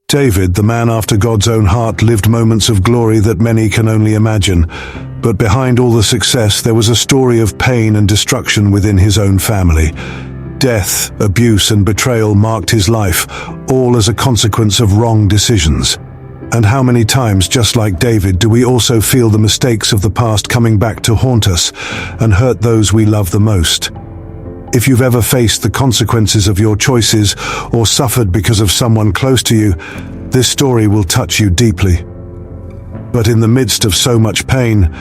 David, the man after God's own heart, lived moments of glory that many can only imagine. But behind all the success, there was a story of pain and destruction within his own family. Death, abuse, and betrayal marked his life, all as a consequence of wrong decisions. And how many times, just like David, do we also feel the mistakes of the past coming back to haunt us and hurt those we love the most? If you've ever faced the consequences of your choices or suffered because of someone close to you, this story will touch you deeply. But in the midst of so much pain,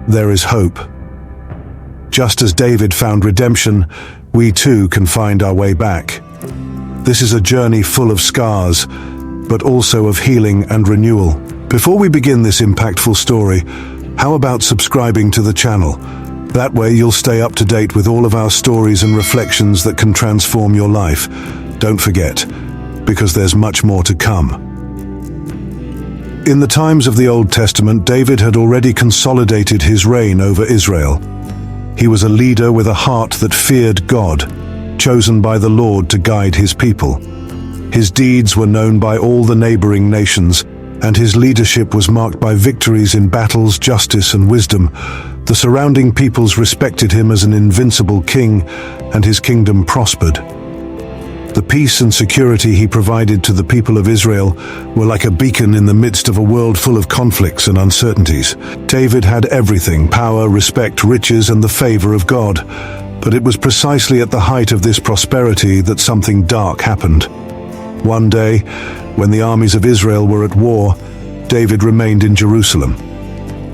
there is hope. Just as David found redemption, we too can find our way back. This is a journey full of scars, but also of healing and renewal. Before we begin this impactful story, how about subscribing to the channel? That way you'll stay up to date with all of our stories and reflections that can transform your life. Don't forget, because there's much more to come. In the times of the Old Testament, David had already consolidated his reign over Israel. He was a leader with a heart that feared God, chosen by the Lord to guide his people. His deeds were known by all the neighboring nations, and his leadership was marked by victories in battles, justice, and wisdom. The surrounding peoples respected him as an invincible king, and his kingdom prospered. The peace and security he provided to the people of Israel were like a beacon in the midst of a world full of conflicts and uncertainties. David had everything: power, respect, riches, and the favor of God. But it was precisely at the height of this prosperity that something dark happened. One day, when the armies of Israel were at war, David remained in Jerusalem.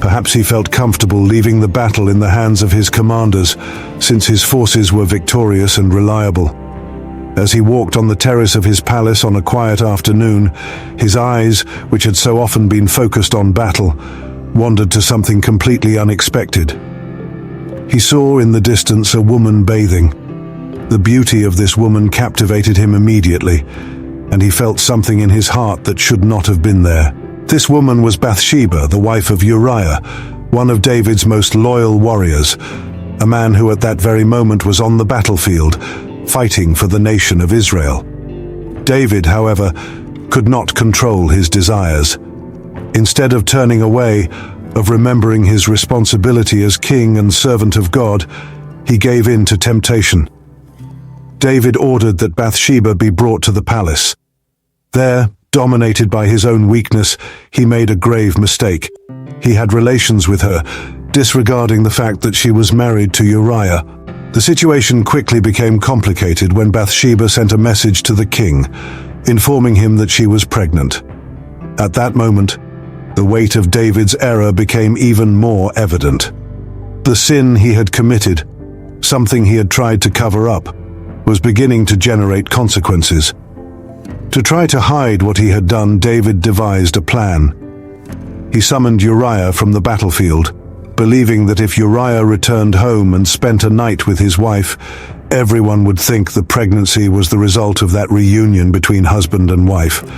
Perhaps he felt comfortable leaving the battle in the hands of his commanders, since his forces were victorious and reliable. As he walked on the terrace of his palace on a quiet afternoon, his eyes, which had so often been focused on battle, wandered to something completely unexpected. He saw in the distance a woman bathing. The beauty of this woman captivated him immediately, and he felt something in his heart that should not have been there. This woman was Bathsheba, the wife of Uriah, one of David's most loyal warriors, a man who at that very moment was on the battlefield, fighting for the nation of Israel. David, however, could not control his desires. Instead of turning away, of remembering his responsibility as king and servant of God, he gave in to temptation. David ordered that Bathsheba be brought to the palace. There, dominated by his own weakness, he made a grave mistake. He had relations with her, disregarding the fact that she was married to Uriah. The situation quickly became complicated when Bathsheba sent a message to the king, informing him that she was pregnant. At that moment, the weight of David's error became even more evident. The sin he had committed, something he had tried to cover up, was beginning to generate consequences. To try to hide what he had done, David devised a plan. He summoned Uriah from the battlefield, believing that if Uriah returned home and spent a night with his wife, everyone would think the pregnancy was the result of that reunion between husband and wife.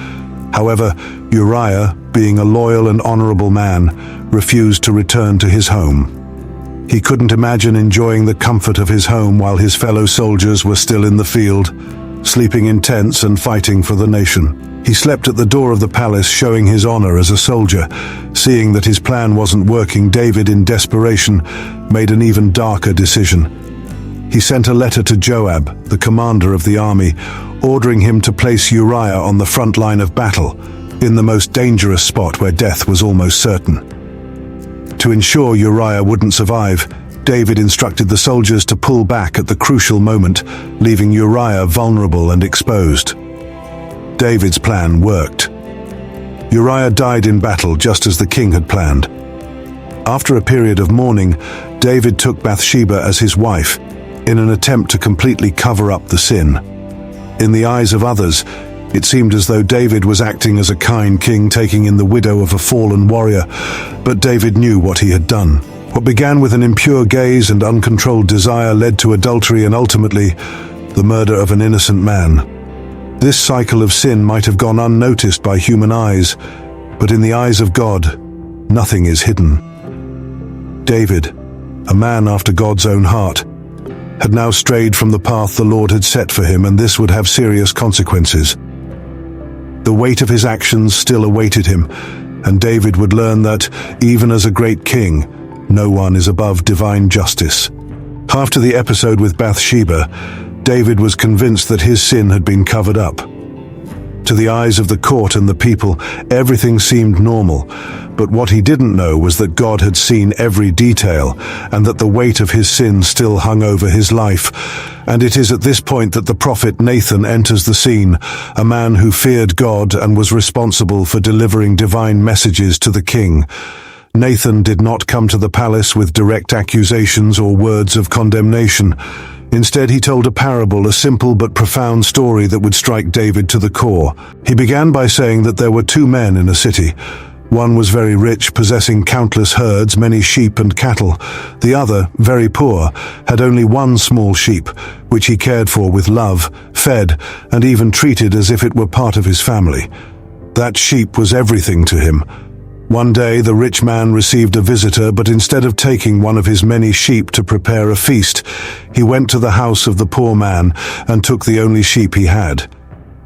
However, Uriah, being a loyal and honorable man, refused to return to his home. He couldn't imagine enjoying the comfort of his home while his fellow soldiers were still in the field, sleeping in tents and fighting for the nation. He slept at the door of the palace, showing his honor as a soldier. Seeing that his plan wasn't working, David, in desperation, made an even darker decision. He sent a letter to Joab, the commander of the army, ordering him to place Uriah on the front line of battle, in the most dangerous spot where death was almost certain. To ensure Uriah wouldn't survive, David instructed the soldiers to pull back at the crucial moment, leaving Uriah vulnerable and exposed. David's plan worked. Uriah died in battle just as the king had planned. After a period of mourning, David took Bathsheba as his wife, in an attempt to completely cover up the sin. In the eyes of others, it seemed as though David was acting as a kind king taking in the widow of a fallen warrior, but David knew what he had done. What began with an impure gaze and uncontrolled desire led to adultery and ultimately the murder of an innocent man. This cycle of sin might have gone unnoticed by human eyes, but in the eyes of God, nothing is hidden. David, a man after God's own heart, had now strayed from the path the Lord had set for him, and this would have serious consequences. The weight of his actions still awaited him, and David would learn that, even as a great king, no one is above divine justice. After the episode with Bathsheba, David was convinced that his sin had been covered up. To the eyes of the court and the people, everything seemed normal, but what he didn't know was that God had seen every detail and that the weight of his sin still hung over his life. And it is at this point that the prophet Nathan enters the scene, a man who feared God and was responsible for delivering divine messages to the king. Nathan did not come to the palace with direct accusations or words of condemnation. Instead, he told a parable, a simple but profound story that would strike David to the core. He began by saying that there were two men in a city. One was very rich, possessing countless herds, many sheep and cattle. The other, very poor, had only one small sheep, which he cared for with love, fed, and even treated as if it were part of his family. That sheep was everything to him. One day the rich man received a visitor, but instead of taking one of his many sheep to prepare a feast, he went to the house of the poor man and took the only sheep he had.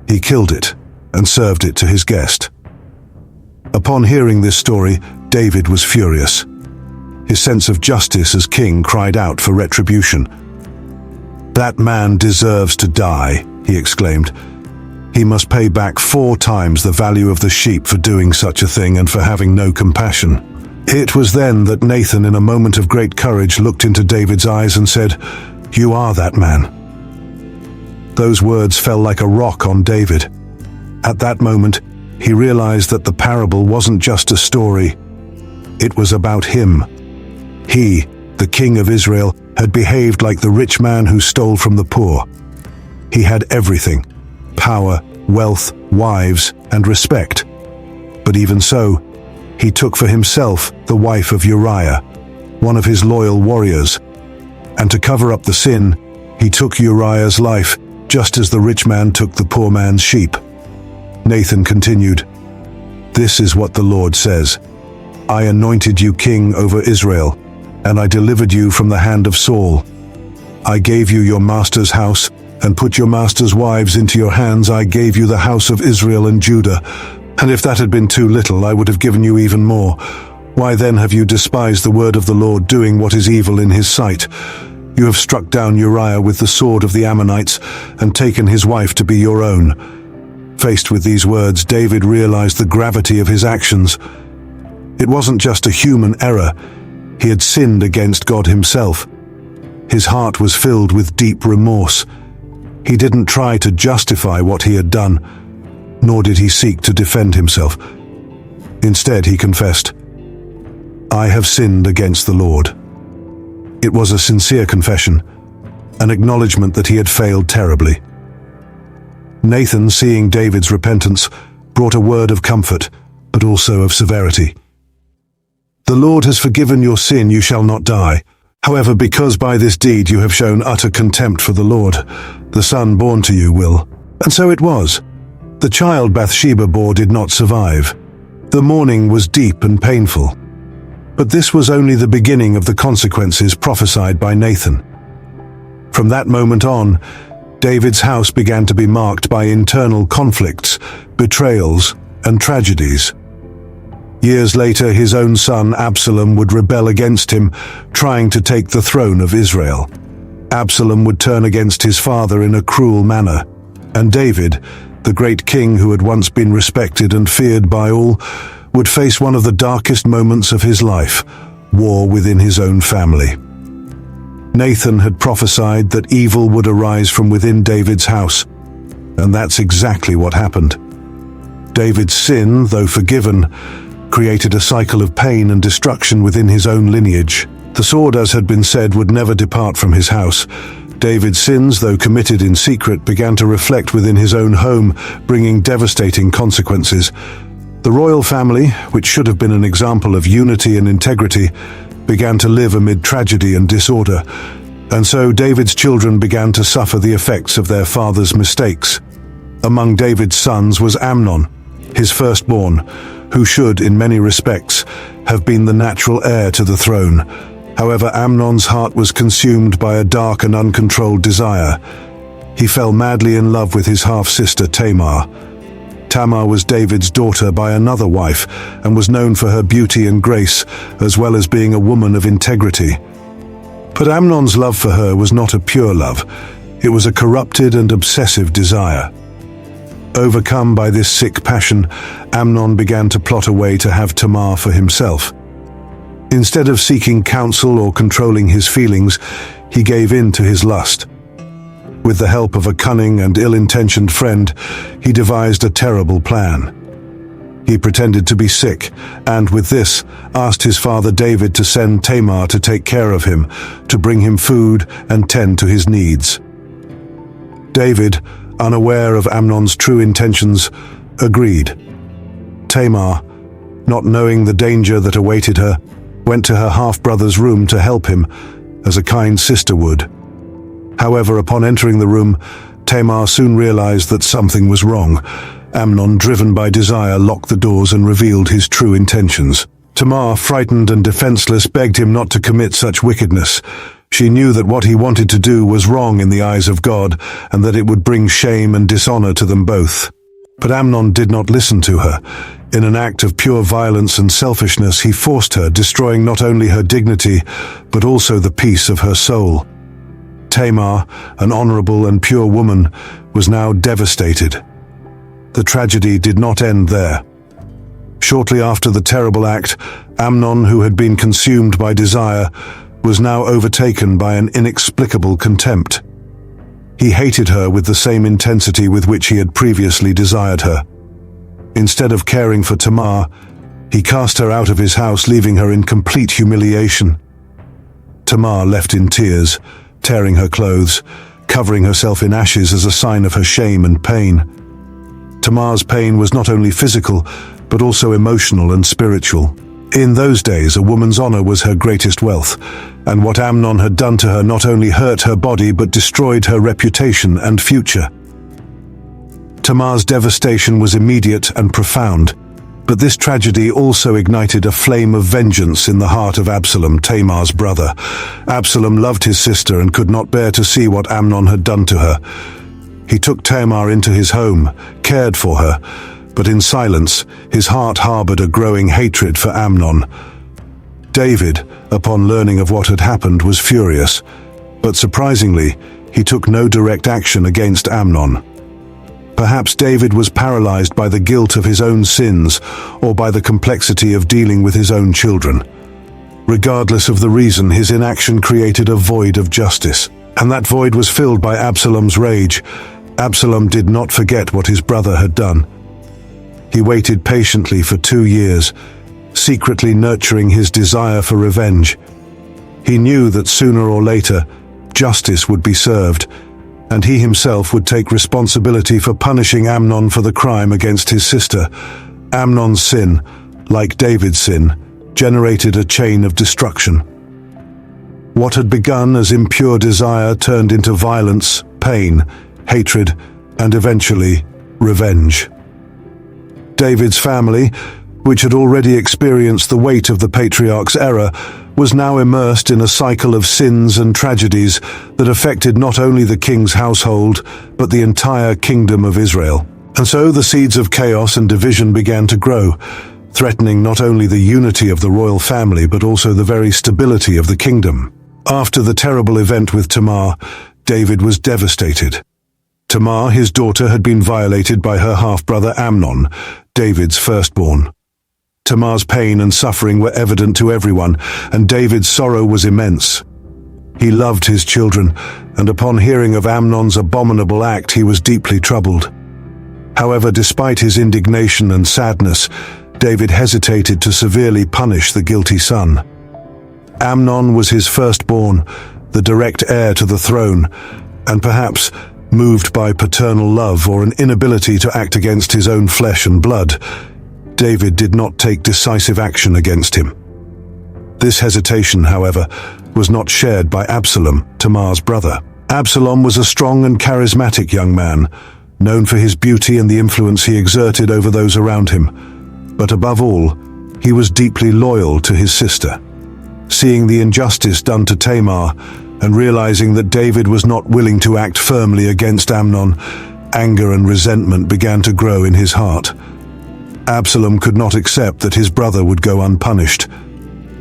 He killed it and served it to his guest. Upon hearing this story, David was furious. His sense of justice as king cried out for retribution. "That man deserves to die," he exclaimed. "He must pay back 4 times the value of the sheep for doing such a thing and for having no compassion." It was then that Nathan, in a moment of great courage, looked into David's eyes and said, "You are that man." Those words fell like a rock on David. At that moment, he realized that the parable wasn't just a story. It was about him. He, the king of Israel, had behaved like the rich man who stole from the poor. He had everything: power, wealth, wives, and respect. But even so, he took for himself the wife of Uriah, one of his loyal warriors. And to cover up the sin, he took Uriah's life, just as the rich man took the poor man's sheep. Nathan continued, "This is what the Lord says. I anointed you king over Israel, and I delivered you from the hand of Saul. I gave you your master's house, and put your master's wives into your hands. I gave you the house of Israel and Judah. And if that had been too little, I would have given you even more. Why then have you despised the word of the Lord, doing what is evil in his sight? You have struck down Uriah with the sword of the Ammonites, and taken his wife to be your own." Faced with these words, David realized the gravity of his actions. It wasn't just a human error. He had sinned against God himself. His heart was filled with deep remorse. He didn't try to justify what he had done, nor did he seek to defend himself. Instead, he confessed, "I have sinned against the Lord." It was a sincere confession, an acknowledgement that he had failed terribly. Nathan, seeing David's repentance, brought a word of comfort, but also of severity. "The Lord has forgiven your sin, you shall not die. However, because by this deed you have shown utter contempt for the Lord, the son born to you will." And so it was. The child Bathsheba bore did not survive. The mourning was deep and painful. But this was only the beginning of the consequences prophesied by Nathan. From that moment on, David's house began to be marked by internal conflicts, betrayals, and tragedies. Years later, his own son Absalom would rebel against him, trying to take the throne of Israel. Absalom would turn against his father in a cruel manner, and David, the great king who had once been respected and feared by all, would face one of the darkest moments of his life, war within his own family. Nathan had prophesied that evil would arise from within David's house, and that's exactly what happened. David's sin, though forgiven, created a cycle of pain and destruction within his own lineage. The sword, as had been said, would never depart from his house. David's sins, though committed in secret, began to reflect within his own home, bringing devastating consequences. The royal family, which should have been an example of unity and integrity, began to live amid tragedy and disorder, and so David's children began to suffer the effects of their father's mistakes. Among David's sons was Amnon, his firstborn, who should, in many respects, have been the natural heir to the throne. However, Amnon's heart was consumed by a dark and uncontrolled desire. He fell madly in love with his half-sister Tamar. Tamar was David's daughter by another wife and was known for her beauty and grace, as well as being a woman of integrity. But Amnon's love for her was not a pure love. It was a corrupted and obsessive desire. Overcome by this sick passion, Amnon began to plot a way to have Tamar for himself. Instead of seeking counsel or controlling his feelings, he gave in to his lust. With the help of a cunning and ill-intentioned friend, he devised a terrible plan. He pretended to be sick, and with this, asked his father David to send Tamar to take care of him, to bring him food and tend to his needs. David, unaware of Amnon's true intentions, agreed. Tamar, not knowing the danger that awaited her, went to her half-brother's room to help him, as a kind sister would. However, upon entering the room, Tamar soon realized that something was wrong. Amnon, driven by desire, locked the doors and revealed his true intentions. Tamar, frightened and defenseless, begged him not to commit such wickedness. She knew that what he wanted to do was wrong in the eyes of God, and that it would bring shame and dishonor to them both. But Amnon did not listen to her. In an act of pure violence and selfishness, he forced her, destroying not only her dignity, but also the peace of her soul. Tamar, an honorable and pure woman, was now devastated. The tragedy did not end there. Shortly after the terrible act, Amnon, who had been consumed by desire, was now overtaken by an inexplicable contempt. He hated her with the same intensity with which he had previously desired her. Instead of caring for Tamar, he cast her out of his house, leaving her in complete humiliation. Tamar left in tears, tearing her clothes, covering herself in ashes as a sign of her shame and pain. Tamar's pain was not only physical, but also emotional and spiritual. In those days, a woman's honor was her greatest wealth, and what Amnon had done to her not only hurt her body, but destroyed her reputation and future. Tamar's devastation was immediate and profound, but this tragedy also ignited a flame of vengeance in the heart of Absalom, Tamar's brother. Absalom loved his sister and could not bear to see what Amnon had done to her. He took Tamar into his home, cared for her, but in silence, his heart harbored a growing hatred for Amnon. David, upon learning of what had happened, was furious, but surprisingly, he took no direct action against Amnon. Perhaps David was paralyzed by the guilt of his own sins or by the complexity of dealing with his own children. Regardless of the reason, his inaction created a void of justice, and that void was filled by Absalom's rage. Absalom did not forget what his brother had done. He waited patiently for 2 years, secretly nurturing his desire for revenge. He knew that sooner or later, justice would be served, and he himself would take responsibility for punishing Amnon for the crime against his sister. Amnon's sin, like David's sin, generated a chain of destruction. What had begun as impure desire turned into violence, pain, hatred, and eventually, revenge. David's family, which had already experienced the weight of the patriarch's error, was now immersed in a cycle of sins and tragedies that affected not only the king's household, but the entire kingdom of Israel. And so the seeds of chaos and division began to grow, threatening not only the unity of the royal family, but also the very stability of the kingdom. After the terrible event with Tamar, David was devastated. Tamar, his daughter, had been violated by her half-brother Amnon, David's firstborn. Tamar's pain and suffering were evident to everyone, and David's sorrow was immense. He loved his children, and upon hearing of Amnon's abominable act, he was deeply troubled. However, despite his indignation and sadness, David hesitated to severely punish the guilty son. Amnon was his firstborn, the direct heir to the throne, and perhaps, moved by paternal love or an inability to act against his own flesh and blood, David did not take decisive action against him. This hesitation, however, was not shared by Absalom, Tamar's brother. Absalom was a strong and charismatic young man, known for his beauty and the influence he exerted over those around him. But above all, he was deeply loyal to his sister. Seeing the injustice done to Tamar, and realizing that David was not willing to act firmly against Amnon, Anger and resentment began to grow in his heart. Absalom could not accept that his brother would go unpunished.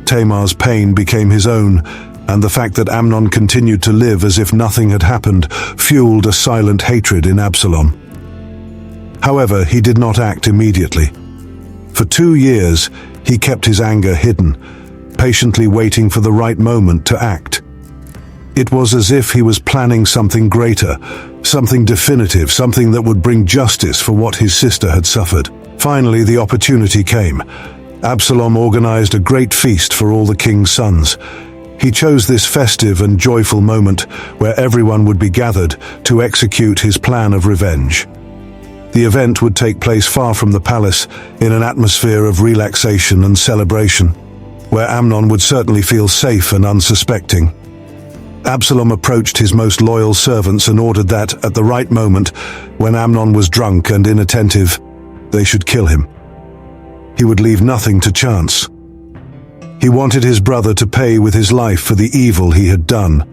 Tamar's pain became his own, and the fact that Amnon continued to live as if nothing had happened fueled a silent hatred in Absalom. However, he did not act immediately. For 2 years, he kept his anger hidden, patiently waiting for the right moment to act. It was as if he was planning something greater, something definitive, something that would bring justice for what his sister had suffered. Finally, the opportunity came. Absalom organized a great feast for all the king's sons. He chose this festive and joyful moment where everyone would be gathered to execute his plan of revenge. The event would take place far from the palace, in an atmosphere of relaxation and celebration, where Amnon would certainly feel safe and unsuspecting. Absalom approached his most loyal servants and ordered that, at the right moment, when Amnon was drunk and inattentive, they should kill him. He would leave nothing to chance. He wanted his brother to pay with his life for the evil he had done.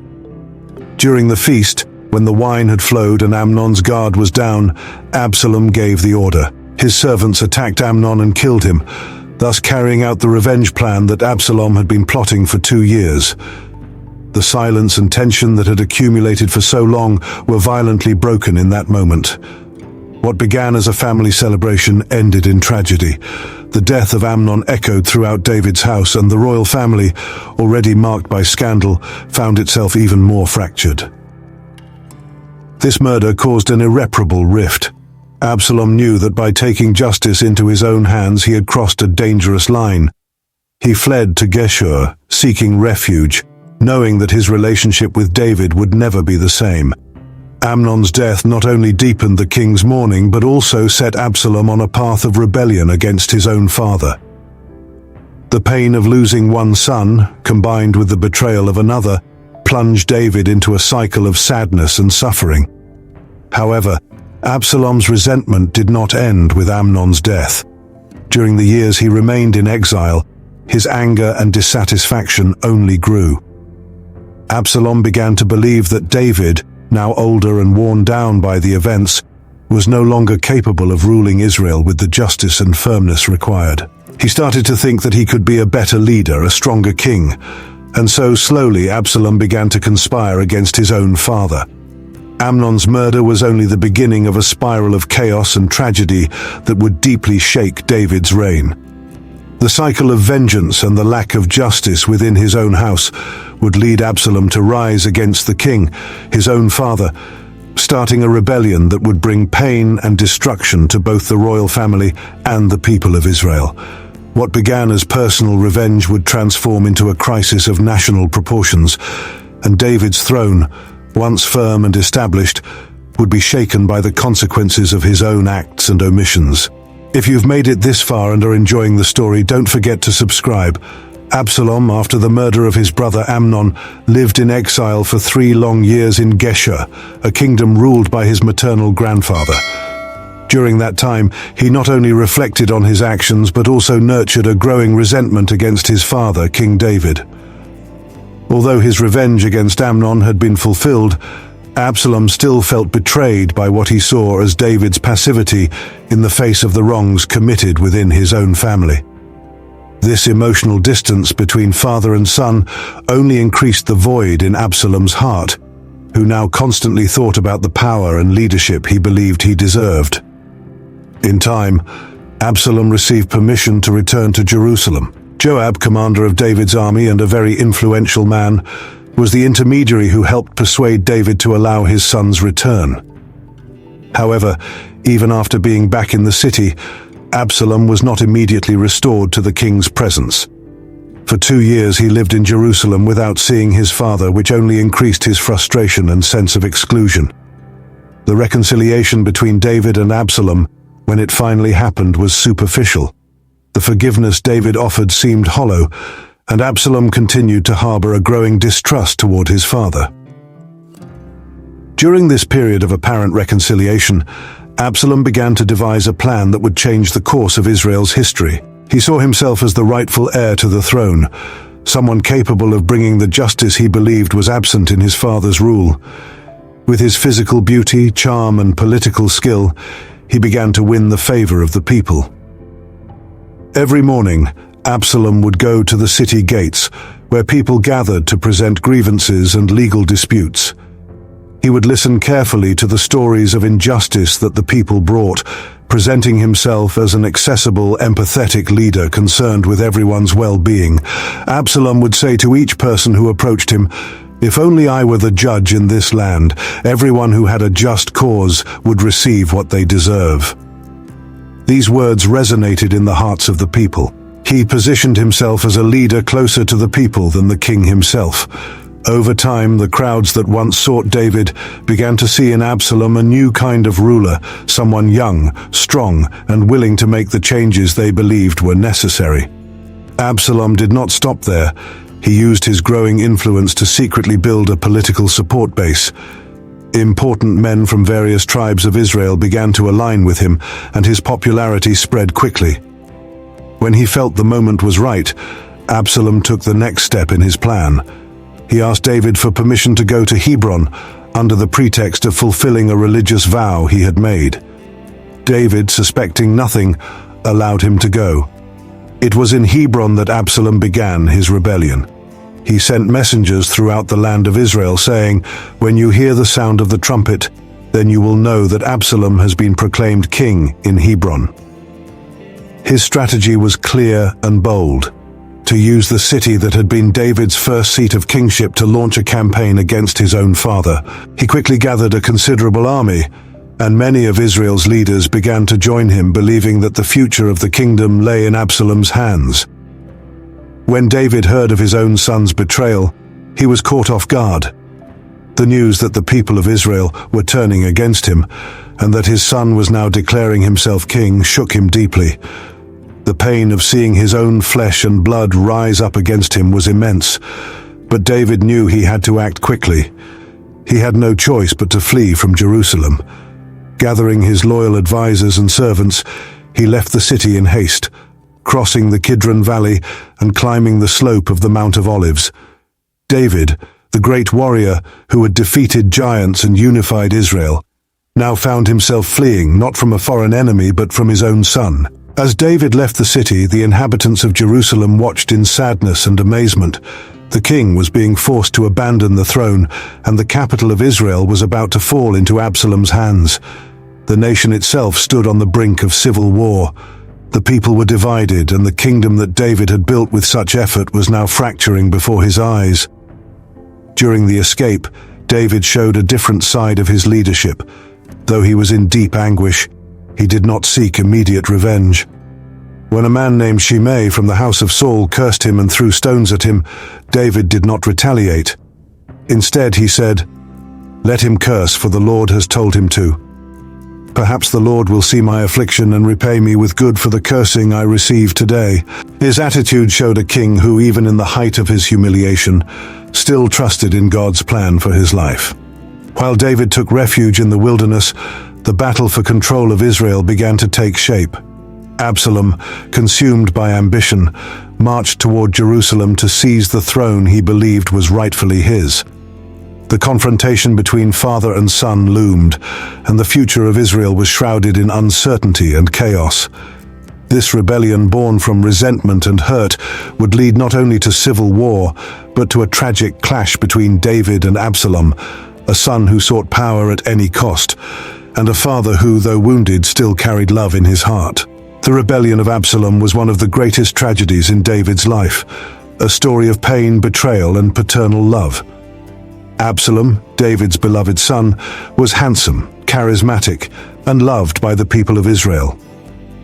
During the feast, when the wine had flowed and Amnon's guard was down, Absalom gave the order. His servants attacked Amnon and killed him, thus carrying out the revenge plan that Absalom had been plotting for 2 years. The silence and tension that had accumulated for so long were violently broken in that moment. What began as a family celebration ended in tragedy. The death of Amnon echoed throughout David's house, and the royal family, already marked by scandal, found itself even more fractured. This murder caused an irreparable rift. Absalom knew that by taking justice into his own hands, he had crossed a dangerous line. He fled to Geshur, seeking refuge, knowing that his relationship with David would never be the same. Amnon's death not only deepened the king's mourning, but also set Absalom on a path of rebellion against his own father. The pain of losing one son, combined with the betrayal of another, plunged David into a cycle of sadness and suffering. However, Absalom's resentment did not end with Amnon's death. During the years he remained in exile, his anger and dissatisfaction only grew. Absalom began to believe that David, now older and worn down by the events, was no longer capable of ruling Israel with the justice and firmness required. He started to think that he could be a better leader, a stronger king, and so slowly Absalom began to conspire against his own father. Amnon's murder was only the beginning of a spiral of chaos and tragedy that would deeply shake David's reign. The cycle of vengeance and the lack of justice within his own house would lead Absalom to rise against the king, his own father, starting a rebellion that would bring pain and destruction to both the royal family and the people of Israel. What began as personal revenge would transform into a crisis of national proportions, and David's throne, once firm and established, would be shaken by the consequences of his own acts and omissions. If you've made it this far and are enjoying the story, don't forget to subscribe. Absalom, after the murder of his brother Amnon, lived in exile for 3 long years in Geshur, a kingdom ruled by his maternal grandfather. During that time, he not only reflected on his actions but also nurtured a growing resentment against his father, King David. Although his revenge against Amnon had been fulfilled, Absalom still felt betrayed by what he saw as David's passivity in the face of the wrongs committed within his own family. This emotional distance between father and son only increased the void in Absalom's heart, who now constantly thought about the power and leadership he believed he deserved. In time, Absalom received permission to return to Jerusalem. Joab, commander of David's army and a very influential man, was the intermediary who helped persuade David to allow his son's return. However, even after being back in the city, Absalom was not immediately restored to the king's presence. For 2 years he lived in Jerusalem without seeing his father, which only increased his frustration and sense of exclusion. The reconciliation between David and Absalom, when it finally happened, was superficial. The forgiveness David offered seemed hollow, and Absalom continued to harbor a growing distrust toward his father. During this period of apparent reconciliation, Absalom began to devise a plan that would change the course of Israel's history. He saw himself as the rightful heir to the throne, someone capable of bringing the justice he believed was absent in his father's rule. With his physical beauty, charm, and political skill, he began to win the favor of the people. Every morning, Absalom would go to the city gates, where people gathered to present grievances and legal disputes. He would listen carefully to the stories of injustice that the people brought, presenting himself as an accessible, empathetic leader concerned with everyone's well-being. Absalom would say to each person who approached him, "If only I were the judge in this land, everyone who had a just cause would receive what they deserve." These words resonated in the hearts of the people. He positioned himself as a leader closer to the people than the king himself. Over time, the crowds that once sought David began to see in Absalom a new kind of ruler, someone young, strong, and willing to make the changes they believed were necessary. Absalom did not stop there. He used his growing influence to secretly build a political support base. Important men from various tribes of Israel began to align with him, and his popularity spread quickly. When he felt the moment was right, Absalom took the next step in his plan. He asked David for permission to go to Hebron under the pretext of fulfilling a religious vow he had made. David, suspecting nothing, allowed him to go. It was in Hebron that Absalom began his rebellion. He sent messengers throughout the land of Israel saying, "When you hear the sound of the trumpet, then you will know that Absalom has been proclaimed king in Hebron." His strategy was clear and bold: to use the city that had been David's first seat of kingship to launch a campaign against his own father. He quickly gathered a considerable army, and many of Israel's leaders began to join him, believing that the future of the kingdom lay in Absalom's hands. When David heard of his own son's betrayal, he was caught off guard. The news that the people of Israel were turning against him, and that his son was now declaring himself king, shook him deeply. The pain of seeing his own flesh and blood rise up against him was immense, but David knew he had to act quickly. He had no choice but to flee from Jerusalem. Gathering his loyal advisors and servants, he left the city in haste, crossing the Kidron Valley and climbing the slope of the Mount of Olives. David, the great warrior who had defeated giants and unified Israel, now found himself fleeing not from a foreign enemy but from his own son. As David left the city, the inhabitants of Jerusalem watched in sadness and amazement. The king was being forced to abandon the throne, and the capital of Israel was about to fall into Absalom's hands. The nation itself stood on the brink of civil war. The people were divided, and the kingdom that David had built with such effort was now fracturing before his eyes. During the escape, David showed a different side of his leadership. Though he was in deep anguish, he did not seek immediate revenge. When a man named Shimei from the house of Saul cursed him and threw stones at him, David did not retaliate. Instead, he said, "Let him curse, for the Lord has told him to. Perhaps the Lord will see my affliction and repay me with good for the cursing I received today." His attitude showed a king who, even in the height of his humiliation, still trusted in God's plan for his life. While David took refuge in the wilderness, the battle for control of Israel began to take shape. Absalom, consumed by ambition, marched toward Jerusalem to seize the throne he believed was rightfully his. The confrontation between father and son loomed, and the future of Israel was shrouded in uncertainty and chaos. This rebellion, born from resentment and hurt, would lead not only to civil war, but to a tragic clash between David and Absalom, a son who sought power at any cost, and a father who, though wounded, still carried love in his heart. The rebellion of Absalom was one of the greatest tragedies in David's life, a story of pain, betrayal, and paternal love. Absalom, David's beloved son, was handsome, charismatic, and loved by the people of Israel.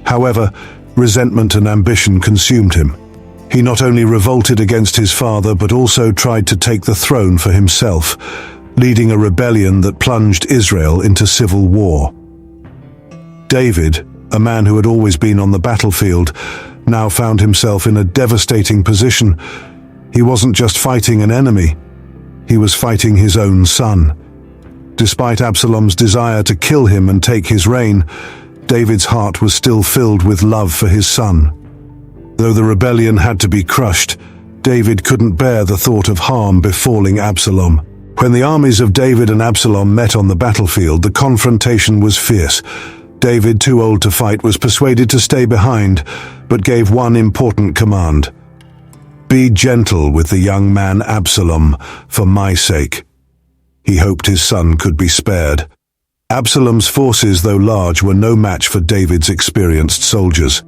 However, resentment and ambition consumed him. He not only revolted against his father, but also tried to take the throne for himself, leading a rebellion that plunged Israel into civil war. David, a man who had always been on the battlefield, now found himself in a devastating position. He wasn't just fighting an enemy, he was fighting his own son. Despite Absalom's desire to kill him and take his reign, David's heart was still filled with love for his son. Though the rebellion had to be crushed, David couldn't bear the thought of harm befalling Absalom. When the armies of David and Absalom met on the battlefield, the confrontation was fierce. David, too old to fight, was persuaded to stay behind, but gave one important command: "Be gentle with the young man Absalom, for my sake." He hoped his son could be spared. Absalom's forces, though large, were no match for David's experienced soldiers.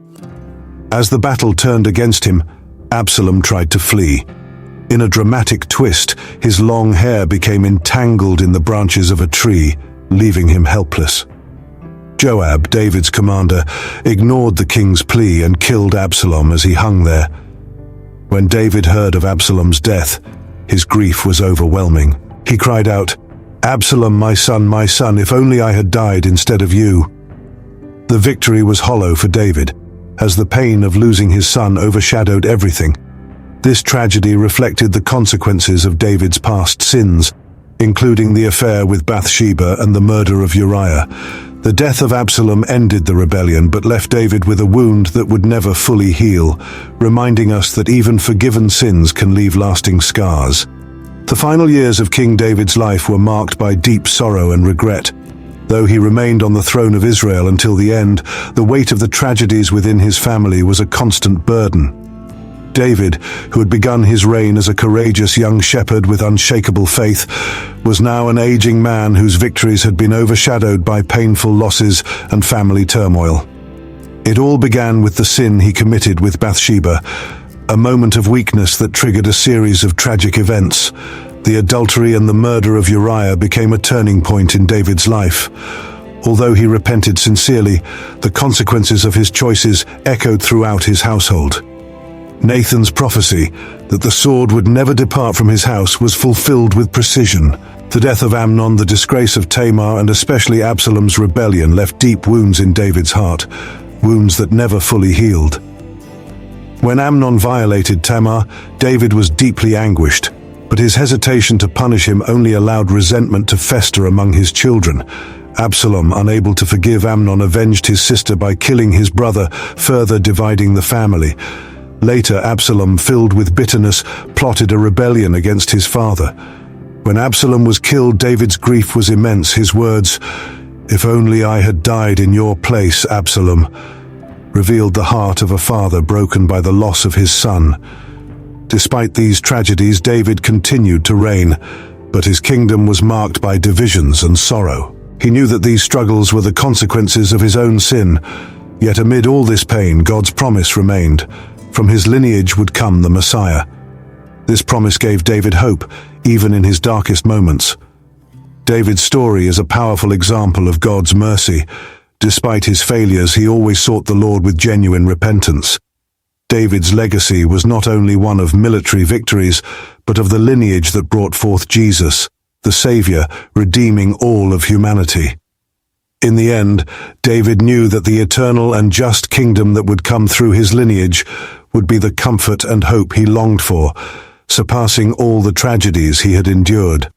As the battle turned against him, Absalom tried to flee. In a dramatic twist, his long hair became entangled in the branches of a tree, leaving him helpless. Joab, David's commander, ignored the king's plea and killed Absalom as he hung there. When David heard of Absalom's death, his grief was overwhelming. He cried out, "Absalom, my son, if only I had died instead of you." The victory was hollow for David, as the pain of losing his son overshadowed everything. This tragedy reflected the consequences of David's past sins, including the affair with Bathsheba and the murder of Uriah. The death of Absalom ended the rebellion, but left David with a wound that would never fully heal, reminding us that even forgiven sins can leave lasting scars. The final years of King David's life were marked by deep sorrow and regret. Though he remained on the throne of Israel until the end, the weight of the tragedies within his family was a constant burden. David, who had begun his reign as a courageous young shepherd with unshakable faith, was now an aging man whose victories had been overshadowed by painful losses and family turmoil. It all began with the sin he committed with Bathsheba, a moment of weakness that triggered a series of tragic events. The adultery and the murder of Uriah became a turning point in David's life. Although he repented sincerely, the consequences of his choices echoed throughout his household. Nathan's prophecy that the sword would never depart from his house was fulfilled with precision. The death of Amnon, the disgrace of Tamar, and especially Absalom's rebellion left deep wounds in David's heart, wounds that never fully healed. When Amnon violated Tamar, David was deeply anguished, but his hesitation to punish him only allowed resentment to fester among his children. Absalom, unable to forgive Amnon, avenged his sister by killing his brother, further dividing the family. Later, Absalom, filled with bitterness, plotted a rebellion against his father. When Absalom was killed, David's grief was immense. His words, "If only I had died in your place, Absalom," revealed the heart of a father broken by the loss of his son. Despite these tragedies, David continued to reign, but his kingdom was marked by divisions and sorrow. He knew that these struggles were the consequences of his own sin, yet amid all this pain, God's promise remained. From his lineage would come the Messiah. This promise gave David hope, even in his darkest moments. David's story is a powerful example of God's mercy. Despite his failures, he always sought the Lord with genuine repentance. David's legacy was not only one of military victories, but of the lineage that brought forth Jesus, the Savior, redeeming all of humanity. In the end, David knew that the eternal and just kingdom that would come through his lineage would be the comfort and hope he longed for, surpassing all the tragedies he had endured.